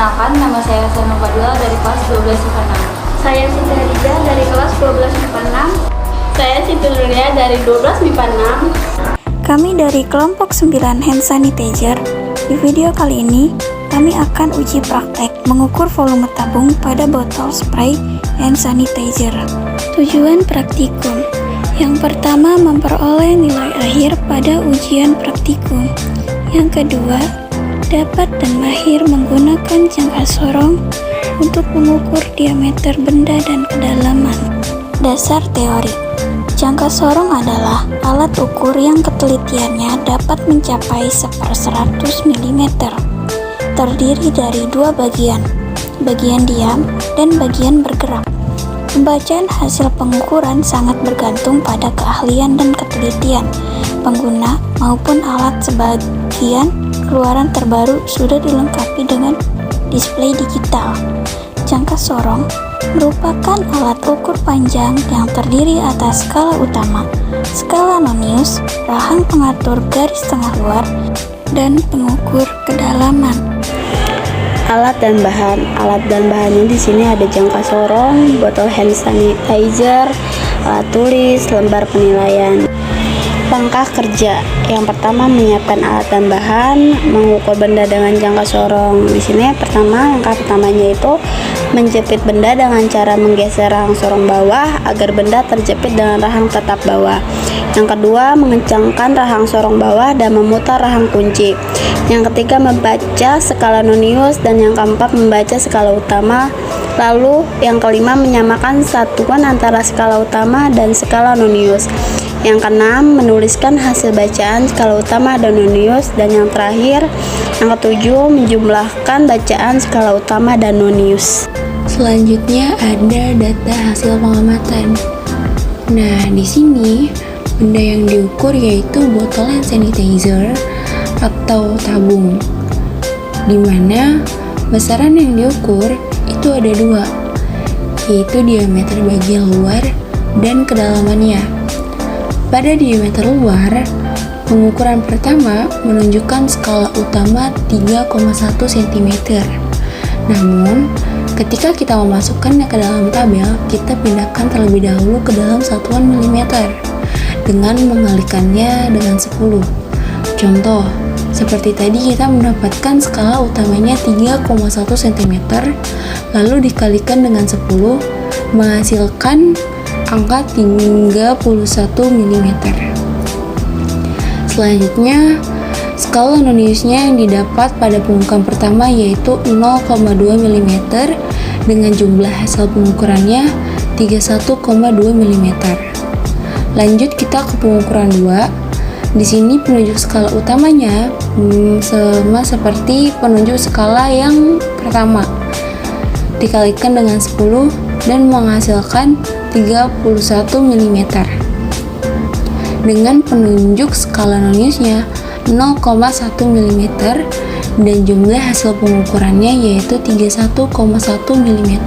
Perkenalkan, nama saya Sana Fadila dari kelas 12 IPA 6. Saya Siti Hadijah dari kelas 12 MIPA 6. Saya Siti Nuria dari 12 MIPA 6. Kami dari kelompok 9 hand sanitizer. Di video kali ini, kami akan uji praktek mengukur volume tabung pada botol spray hand sanitizer. Tujuan praktikum. Yang pertama, memperoleh nilai akhir pada ujian praktikum. Yang kedua, dapat dan mahir menggunakan jangka sorong untuk mengukur diameter benda dan kedalaman. Dasar teori. Jangka sorong adalah alat ukur yang ketelitiannya dapat mencapai 1/100 mm. Terdiri dari dua bagian diam dan bagian bergerak. Pembacaan hasil pengukuran sangat bergantung pada keahlian dan ketelitian pengguna maupun alat. Sebagian keluaran terbaru sudah dilengkapi dengan display digital. Jangka sorong merupakan alat ukur panjang yang terdiri atas skala utama, skala nonius, rahang pengatur garis tengah luar, dan pengukur kedalaman. Alat dan bahannya di sini ada jangka sorong, botol hand sanitizer, alat tulis, lembar penilaian. Langkah kerja. Yang pertama, menyiapkan alat dan bahan, mengukur benda dengan jangka sorong. Di sini langkah pertamanya itu menjepit benda dengan cara menggeser rahang sorong bawah agar benda terjepit dengan rahang tetap bawah. Yang kedua, mengencangkan rahang sorong bawah dan memutar rahang kunci. Yang ketiga, membaca skala nonius, dan yang keempat, membaca skala utama. Lalu yang kelima, menyamakan satuan antara skala utama dan skala nonius. Yang keenam, menuliskan hasil bacaan skala utama dan nonius. Dan yang terakhir, yang ketujuh, menjumlahkan bacaan skala utama dan nonius. Selanjutnya ada data hasil pengamatan. Nah, di sini benda yang diukur yaitu botol hand sanitizer atau tabung, di mana besaran yang diukur itu ada dua, yaitu diameter bagian luar dan kedalamannya. Pada diameter luar, pengukuran pertama menunjukkan skala utama 3,1 cm. Namun, ketika kita memasukkannya ke dalam tabel, kita pindahkan terlebih dahulu ke dalam satuan milimeter dengan mengalikannya dengan 10. Contoh, seperti tadi kita mendapatkan skala utamanya 3,1 cm, lalu dikalikan dengan 10, menghasilkan angka 31 mm. Selanjutnya, skala noniusnya yang didapat pada pengukuran pertama yaitu 0,2 mm dengan jumlah hasil pengukurannya 31,2 mm. Lanjut kita ke pengukuran 2. Di sini penunjuk skala utamanya sama seperti penunjuk skala yang pertama. Dikalikan dengan 10 dan menghasilkan 31 mm. Dengan penunjuk skala noniusnya 0,1 mm dan jumlah hasil pengukurannya yaitu 31,1 mm.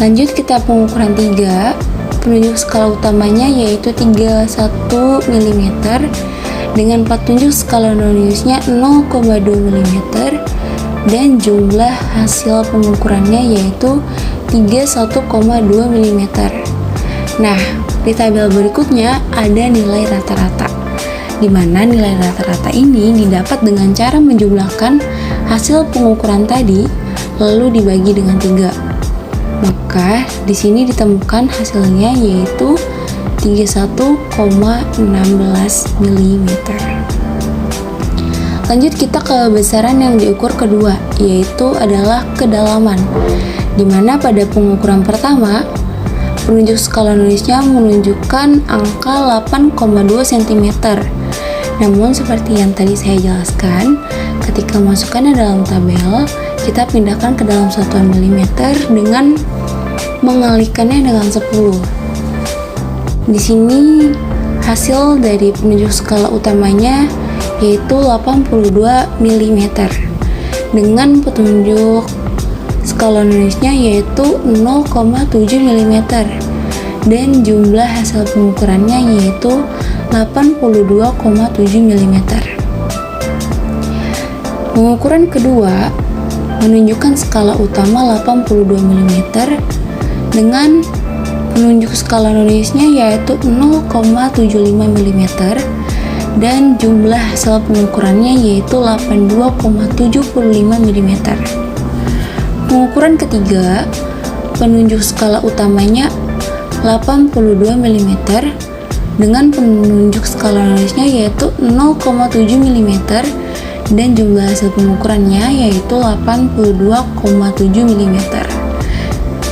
Lanjut kita pengukuran 3. Penunjuk skala utamanya yaitu 31 mm dengan petunjuk skala noniusnya 0,2 mm dan jumlah hasil pengukurannya yaitu 31,2 mm. Nah, di tabel berikutnya ada nilai rata-rata, di mana nilai rata-rata ini didapat dengan cara menjumlahkan hasil pengukuran tadi lalu dibagi dengan 3. Maka di sini ditemukan hasilnya yaitu 31,16 mm. Lanjut kita ke besaran yang diukur kedua, yaitu adalah kedalaman, di mana pada pengukuran pertama penunjuk skala noniusnya menunjukkan angka 8,2 cm. Namun seperti yang tadi saya jelaskan, ketika masukkannya dalam tabel, kita pindahkan ke dalam satuan milimeter dengan mengalikannya dengan 10. Di sini hasil dari penunjuk skala utamanya yaitu 82 mm dengan petunjuk skala noniusnya yaitu 0,7 mm dan jumlah hasil pengukurannya yaitu 82,7 mm. Pengukuran kedua menunjukkan skala utama 82 mm dengan penunjuk skala nulisnya yaitu 0,75 mm dan jumlah hasil pengukurannya yaitu 82,75 mm. Pengukuran ketiga, penunjuk skala utamanya 82 mm dengan penunjuk skala nulisnya yaitu 0,7 mm dan jumlah hasil pengukurannya yaitu 82,7 mm.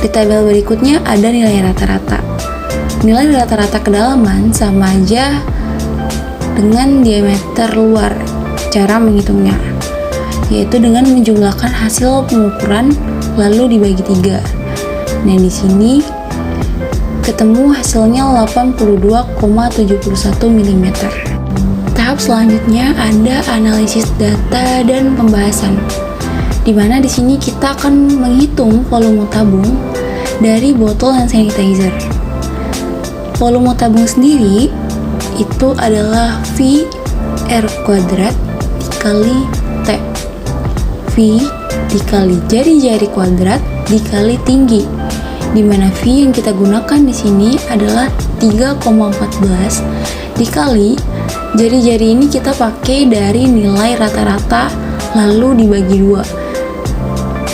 Di tabel berikutnya ada nilai rata-rata. Nilai rata-rata kedalaman sama aja dengan diameter luar cara menghitungnya, yaitu dengan menjumlahkan hasil pengukuran lalu dibagi 3. Nah, di sini ketemu hasilnya 82,71 mm. Tahap selanjutnya ada analisis data dan pembahasan, di mana di sini kita akan menghitung volume tabung dari botol hand sanitizer. Volume tabung sendiri itu adalah V R kuadrat dikali T. V dikali jari-jari kuadrat dikali tinggi, di mana V yang kita gunakan di sini adalah 3,14 dikali jari-jari ini kita pakai dari nilai rata-rata lalu dibagi 2.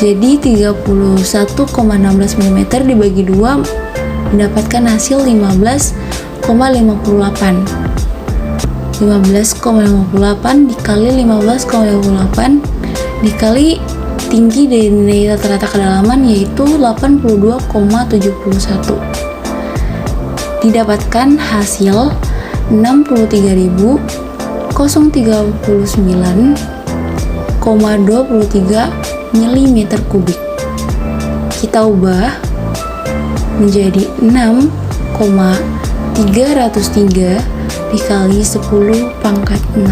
Jadi 31,16 mm dibagi 2 mendapatkan hasil 15,58 dikali 15,58 dikali tinggi dari nilai rata-rata kedalaman yaitu 82,71, didapatkan hasil 63.039,23 mm kubik. Kita ubah menjadi 6,303 dikali 10⁻⁶.